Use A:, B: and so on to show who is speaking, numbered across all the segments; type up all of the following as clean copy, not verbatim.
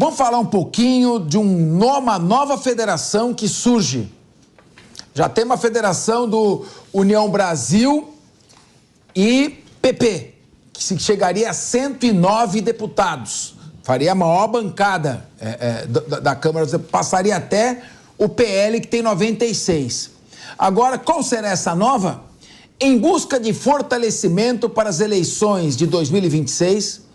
A: vamos falar um pouquinho de uma nova federação que surge. Já tem uma federação do União Brasil e PP, que chegaria a 109 deputados. Faria a maior bancada da Câmara, passaria até o PL, que tem 96. Agora, qual será essa nova? Em busca de fortalecimento para as eleições de 2026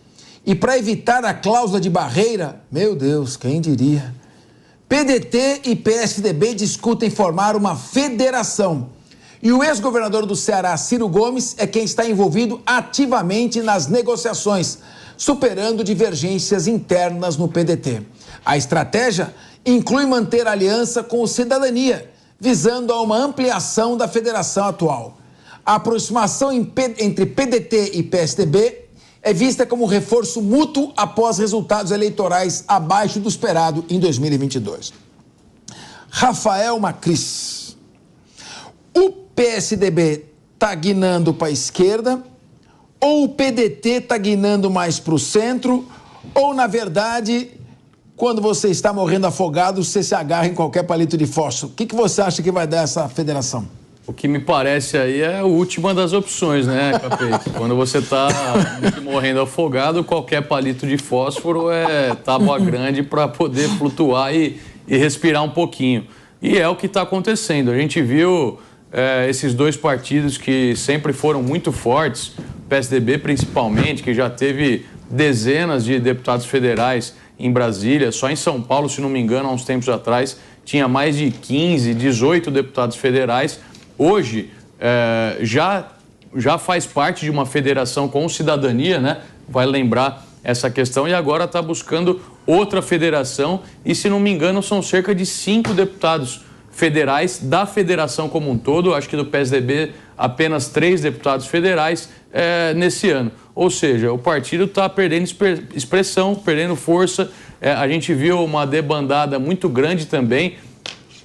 A: e para evitar a cláusula de barreira, meu Deus, quem diria? PDT e PSDB discutem formar uma federação. E o ex-governador do Ceará, Ciro Gomes, é quem está envolvido ativamente nas negociações, superando divergências internas no PDT. A estratégia inclui manter aliança com o Cidadania, visando a uma ampliação da federação atual. A aproximação entre PDT e PSDB é vista como reforço mútuo após resultados eleitorais abaixo do esperado em 2022. Rafael Macris, o PSDB está guinando para a esquerda, ou o PDT está guinando mais para o centro, ou, na verdade, quando você está morrendo afogado, você se agarra em qualquer palito de fósforo. O que você acha que vai dar essa federação?
B: O que me parece aí é a última das opções, né, Capete? Quando você está morrendo afogado, qualquer palito de fósforo é tábua grande para poder flutuar e respirar um pouquinho. E é o que está acontecendo. A gente viu esses dois partidos que sempre foram muito fortes, o PSDB principalmente, que já teve dezenas de deputados federais em Brasília. Só em São Paulo, se não me engano, há uns tempos atrás, tinha mais de 15, 18 deputados federais. Hoje, já faz parte de uma federação com Cidadania, né? Vai lembrar essa questão, e agora está buscando outra federação, e se não me engano são cerca de 5 deputados federais da federação como um todo. Acho que do PSDB apenas 3 deputados federais nesse ano. Ou seja, o partido está perdendo expressão, perdendo força. A gente viu uma debandada muito grande também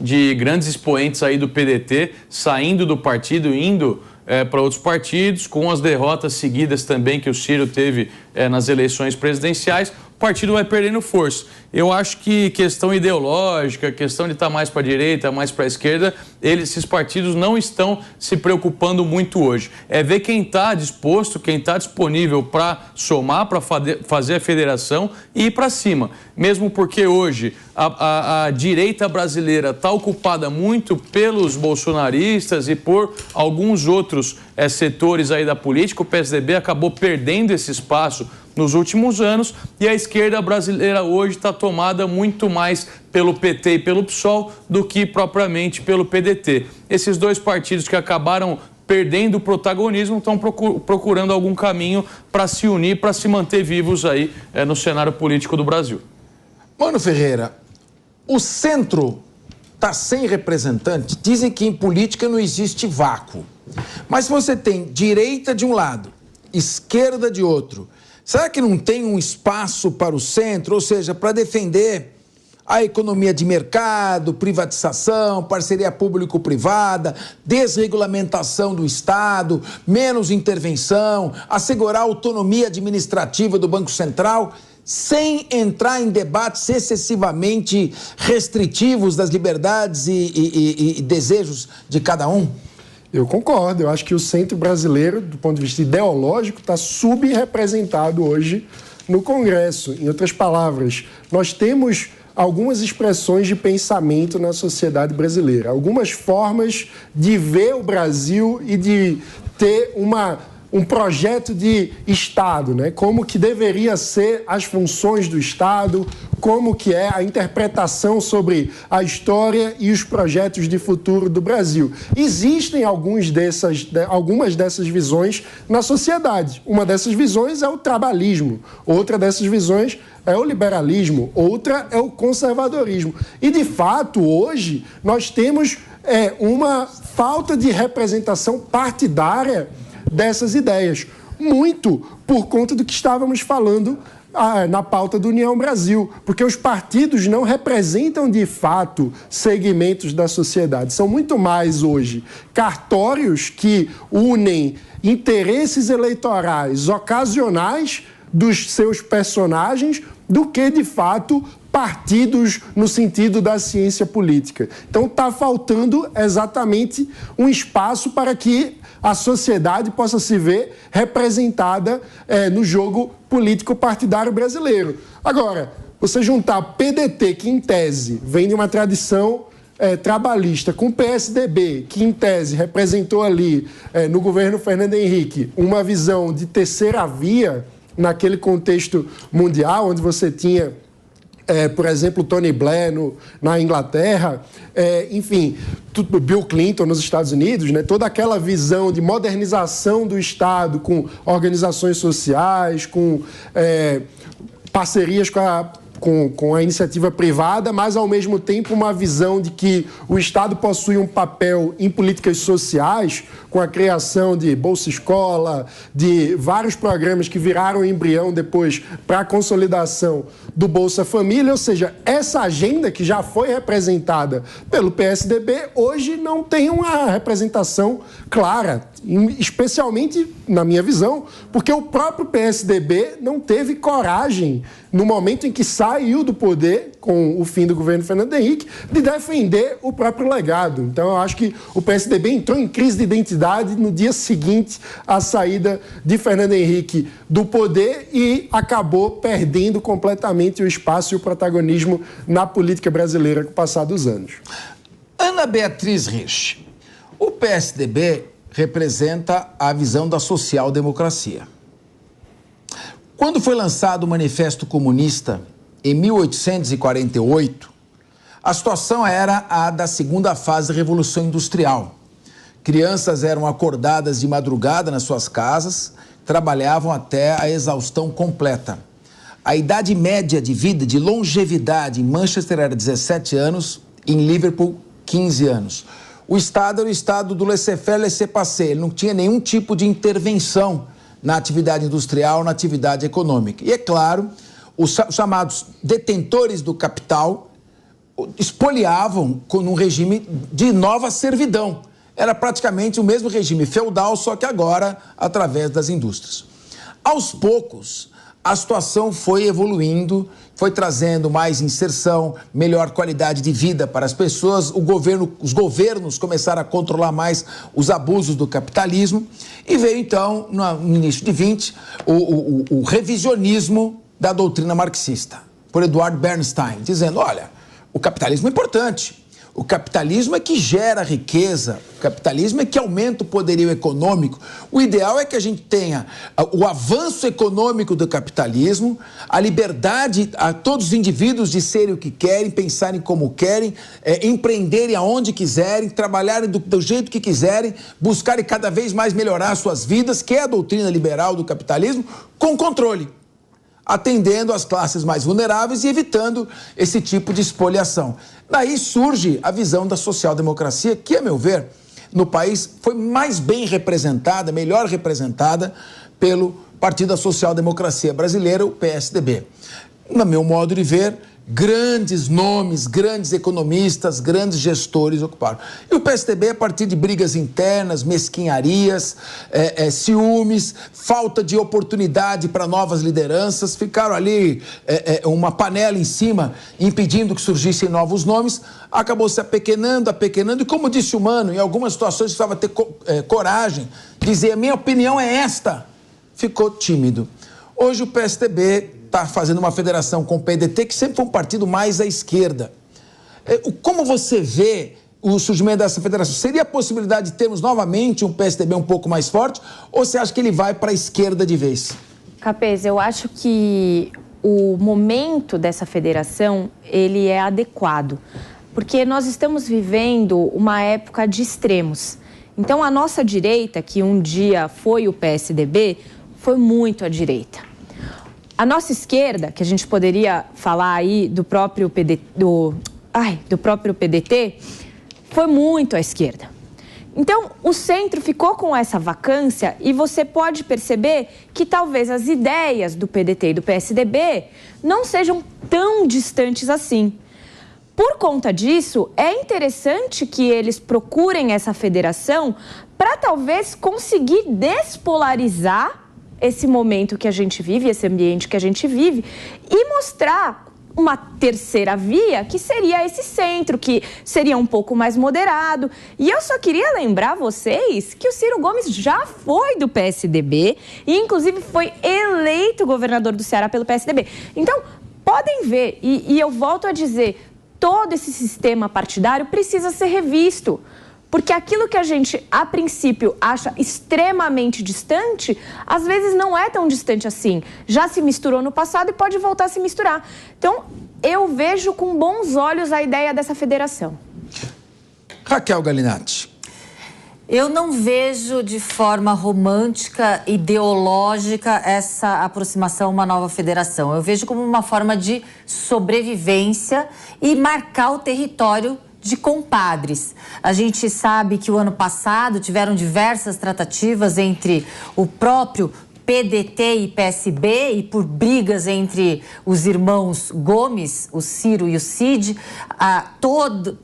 B: de grandes expoentes aí do PDT saindo do partido, indo para outros partidos, com as derrotas seguidas também que o Ciro teve nas eleições presidenciais. O partido vai perdendo força. Eu acho que questão ideológica, questão de estar mais para a direita, mais para a esquerda, esses partidos não estão se preocupando muito hoje. É ver quem está disposto, quem está disponível para somar, para fazer a federação e ir para cima. Mesmo porque hoje a direita brasileira está ocupada muito pelos bolsonaristas e por alguns outros setores aí da política. O PSDB acabou perdendo esse espaço nos últimos anos, e a esquerda brasileira hoje está tomada muito mais pelo PT e pelo PSOL do que propriamente pelo PDT. Esses dois partidos que acabaram perdendo o protagonismo estão procurando algum caminho para se unir, para se manter vivos aí no cenário político do Brasil.
A: Mano Ferreira, o centro está sem representante. Dizem que em política não existe vácuo. Mas se você tem direita de um lado, esquerda de outro, será que não tem um espaço para o centro, ou seja, para defender a economia de mercado, privatização, parceria público-privada, desregulamentação do Estado, menos intervenção, assegurar a autonomia administrativa do Banco Central, sem entrar em debates excessivamente restritivos das liberdades e desejos de cada um?
C: Eu concordo. Eu acho que o centro brasileiro, do ponto de vista ideológico, está subrepresentado hoje no Congresso. Em outras palavras, nós temos algumas expressões de pensamento na sociedade brasileira, algumas formas de ver o Brasil e de ter um projeto de Estado, né? Como que deveria ser as funções do Estado, como que é a interpretação sobre a história e os projetos de futuro do Brasil. Existem algumas dessas visões na sociedade. Uma dessas visões é o trabalhismo, outra dessas visões é o liberalismo, outra é o conservadorismo. E, de fato, hoje nós temos uma falta de representação partidária dessas ideias, muito por conta do que estávamos falando na pauta do União Brasil, porque os partidos não representam de fato segmentos da sociedade, são muito mais hoje cartórios que unem interesses eleitorais ocasionais dos seus personagens do que, de fato, partidos no sentido da ciência política. Então, está faltando exatamente um espaço para que a sociedade possa se ver representada no jogo político partidário brasileiro. Agora, você juntar PDT, que em tese vem de uma tradição trabalhista, com o PSDB, que em tese representou ali, no governo Fernando Henrique, uma visão de terceira via naquele contexto mundial, onde você tinha, por exemplo, Tony Blair na Inglaterra, enfim, Bill Clinton nos Estados Unidos, né, toda aquela visão de modernização do Estado com organizações sociais, com parcerias com a iniciativa privada, mas, ao mesmo tempo, uma visão de que o Estado possui um papel em políticas sociais, com a criação de Bolsa Escola, de vários programas que viraram embrião depois para a consolidação do Bolsa Família, ou seja, essa agenda que já foi representada pelo PSDB, hoje não tem uma representação clara, especialmente, na minha visão, porque o próprio PSDB não teve coragem, no momento em que saiu do poder, com o fim do governo Fernando Henrique, de defender o próprio legado. Então, eu acho que o PSDB entrou em crise de identidade no dia seguinte à saída de Fernando Henrique do poder e acabou perdendo completamente o espaço e o protagonismo na política brasileira com o passar dos anos.
A: Ana Beatriz Rich, o PSDB representa a visão da social-democracia. Quando foi lançado o Manifesto Comunista, em 1848, a situação era a da segunda fase da Revolução Industrial. Crianças eram acordadas de madrugada nas suas casas, trabalhavam até a exaustão completa. A idade média de vida, de longevidade em Manchester era 17 anos, em Liverpool, 15 anos. O Estado era o Estado do laissez-faire, laissez-passer, ele não tinha nenhum tipo de intervenção na atividade industrial, na atividade econômica. E, é claro, os chamados detentores do capital espoliavam com um regime de nova servidão. Era praticamente o mesmo regime feudal, só que agora através das indústrias. Aos poucos, a situação foi evoluindo, foi trazendo mais inserção, melhor qualidade de vida para as pessoas. Os governos começaram a controlar mais os abusos do capitalismo e veio, então, no início de 20, o revisionismo da doutrina marxista, por Eduard Bernstein, dizendo, olha, o capitalismo é importante. O capitalismo é que gera riqueza, o capitalismo é que aumenta o poderio econômico. O ideal é que a gente tenha o avanço econômico do capitalismo, a liberdade a todos os indivíduos de serem o que querem, pensarem como querem, empreenderem aonde quiserem, trabalharem do jeito que quiserem, buscarem cada vez mais melhorar suas vidas, que é a doutrina liberal do capitalismo, com controle, atendendo às classes mais vulneráveis e evitando esse tipo de espoliação. Daí surge a visão da social-democracia, que, a meu ver, no país foi mais bem representada, melhor representada pelo Partido da Social-Democracia Brasileira, o PSDB. No meu modo de ver, grandes nomes, grandes economistas, grandes gestores ocuparam. E o PSDB, a partir de brigas internas, mesquinharias, ciúmes, falta de oportunidade para novas lideranças, ficaram ali uma panela em cima, impedindo que surgissem novos nomes, acabou se apequenando, e como disse o Mano, em algumas situações precisava ter coragem, dizer, a minha opinião é esta, ficou tímido. Hoje o PSDB está fazendo uma federação com o PDT, que sempre foi um partido mais à esquerda. Como você vê o surgimento dessa federação? Seria a possibilidade de termos novamente um PSDB um pouco mais forte, ou você acha que ele vai para a esquerda de vez?
D: Capês, eu acho que o momento dessa federação, ele é adequado, porque nós estamos vivendo uma época de extremos. Então, a nossa direita, que um dia foi o PSDB, foi muito à direita. A nossa esquerda, que a gente poderia falar aí do próprio PDT, foi muito à esquerda. Então, o centro ficou com essa vacância e você pode perceber que talvez as ideias do PDT e do PSDB não sejam tão distantes assim. Por conta disso, é interessante que eles procurem essa federação para talvez conseguir despolarizar esse momento que a gente vive, esse ambiente que a gente vive, e mostrar uma terceira via, que seria esse centro, que seria um pouco mais moderado. E eu só queria lembrar vocês que o Ciro Gomes já foi do PSDB e, inclusive, foi eleito governador do Ceará pelo PSDB. Então, podem ver, e eu volto a dizer, todo esse sistema partidário precisa ser revisto. Porque aquilo que a gente, a princípio, acha extremamente distante, às vezes não é tão distante assim. Já se misturou no passado e pode voltar a se misturar. Então, eu vejo com bons olhos a ideia dessa federação.
A: Raquel Galinatti.
E: Eu não vejo de forma romântica, ideológica, essa aproximação a uma nova federação. Eu vejo como uma forma de sobrevivência e marcar o território de compadres. A gente sabe que o ano passado tiveram diversas tratativas entre o próprio PDT e PSB e por brigas entre os irmãos Gomes, o Ciro e o Cid, todo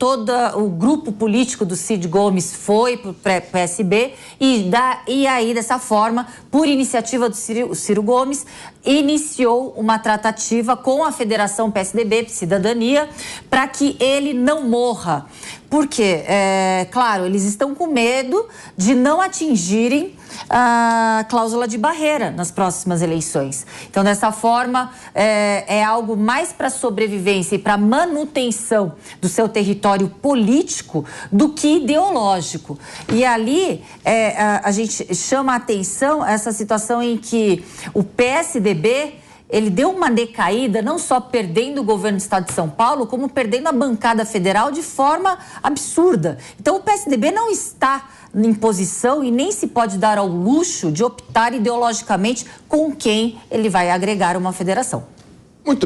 E: o grupo político do Cid Gomes foi para o PSB e aí, dessa forma, por iniciativa do Ciro Gomes, iniciou uma tratativa com a Federação PSDB, Cidadania, para que ele não morra. Por quê? Claro, eles estão com medo de não atingirem a cláusula de barreira nas próximas eleições. Então, dessa forma, é algo mais para sobrevivência e para manutenção do seu território político do que ideológico. E ali, a gente chama a atenção essa situação em que o PSDB ele deu uma decaída, não só perdendo o governo do estado de São Paulo, como perdendo a bancada federal de forma absurda. Então, o PSDB não está em posição e nem se pode dar ao luxo de optar ideologicamente com quem ele vai agregar uma federação.
A: Muito bem.